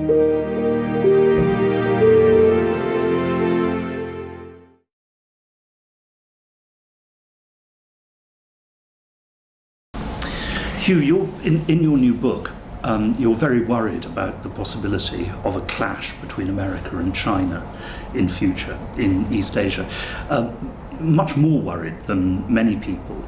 Hugh, in your new book, you're very worried about the possibility of a clash between America and China in future in East Asia. Much more worried than many people,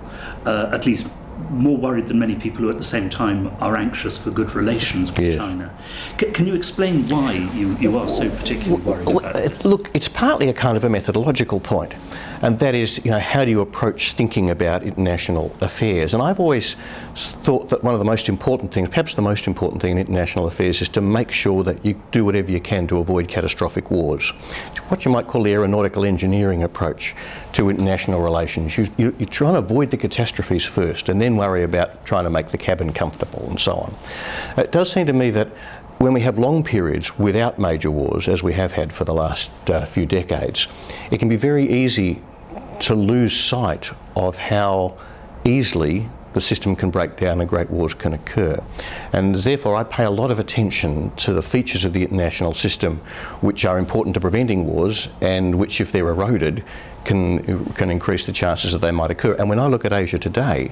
at least more worried than many people who at the same time are anxious for good relations with China. Can you explain why you are so particularly worried about this? Look, it's partly a kind of a methodological point, and that is, how do you approach thinking about international affairs? And I've always thought that one of the most important things, perhaps the most important thing in international affairs, is to make sure that you do whatever you can to avoid catastrophic wars. What you might call the aeronautical engineering approach to international relations. You try and avoid the catastrophes first, and then worry about trying to make the cabin comfortable and so on. It does seem to me that when we have long periods without major wars, as we have had for the last few decades, it can be very easy to lose sight of how easily the system can break down and great wars can occur. And therefore I pay a lot of attention to the features of the international system which are important to preventing wars, and which, if they're eroded, can increase the chances that they might occur. And when I look at Asia today,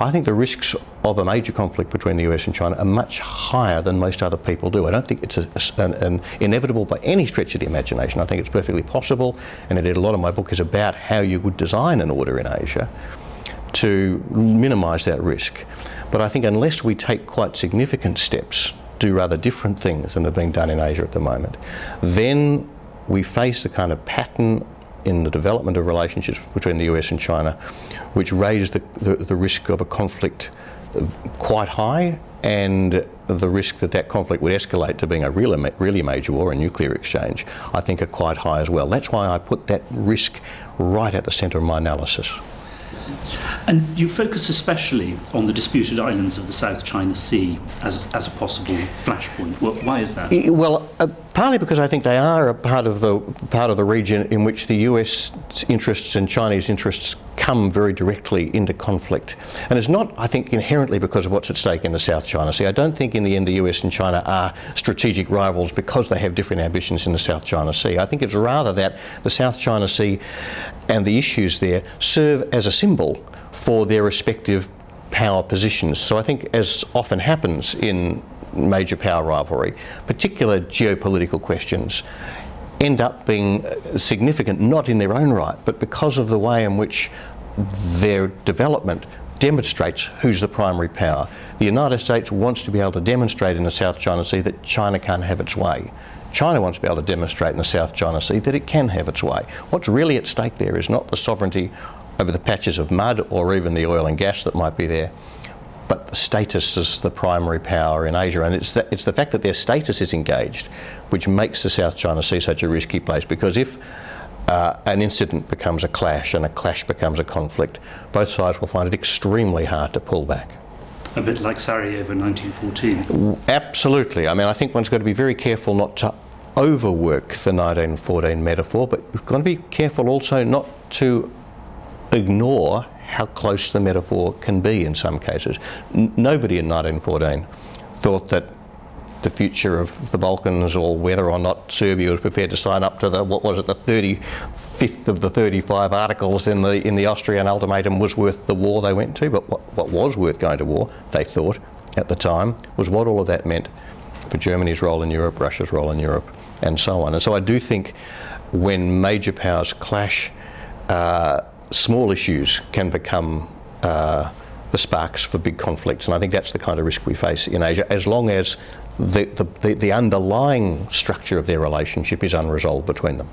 I think the risks of a major conflict between the US and China are much higher than most other people do. I don't think it's an inevitable by any stretch of the imagination. I think it's perfectly possible, and indeed a lot of my book is about how you would design an order in Asia to minimise that risk. But I think unless we take quite significant steps, do rather different things than are being done in Asia at the moment, then we face the kind of pattern in the development of relationships between the US and China which raise the risk of a conflict quite high, and the risk that that conflict would escalate to being a really major war, a nuclear exchange, I think are quite high as well. That's why I put that risk right at the centre of my analysis. And you focus especially on the disputed islands of the South China Sea as a possible flashpoint. Why is that? Well, partly because I think they are a part of the region in which the US interests and Chinese interests come very directly into conflict. And it's not, I think, inherently because of what's at stake in the South China Sea. I don't think in the end the US and China are strategic rivals because they have different ambitions in the South China Sea. I think it's rather that the South China Sea and the issues there serve as a symbol for their respective power positions. So I think, as often happens in major power rivalry, particular geopolitical questions end up being significant not in their own right, but because of the way in which their development demonstrates who's the primary power. The United States wants to be able to demonstrate in the South China Sea that China can't have its way. China wants to be able to demonstrate in the South China Sea that it can have its way. What's really at stake there is not the sovereignty over the patches of mud or even the oil and gas that might be there, but the status as the primary power in Asia. And it's the fact that their status is engaged which makes the South China Sea such a risky place, because if an incident becomes a clash and a clash becomes a conflict, both sides will find it extremely hard to pull back. A bit like Sarajevo in 1914. Absolutely. I mean, I think one's got to be very careful not to overwork the 1914 metaphor, but we've got to be careful also not to ignore how close the metaphor can be in some cases. Nobody in 1914 thought that the future of the Balkans, or whether or not Serbia was prepared to sign up to the, what was it, the 35th of the 35 articles in the Austrian ultimatum, was worth the war they went to. But what was worth going to war, they thought at the time, was what all of that meant for Germany's role in Europe, Russia's role in Europe, and so on. And so I do think when major powers clash, small issues can become the sparks for big conflicts, and I think that's the kind of risk we face in Asia, as long as the underlying structure of their relationship is unresolved between them.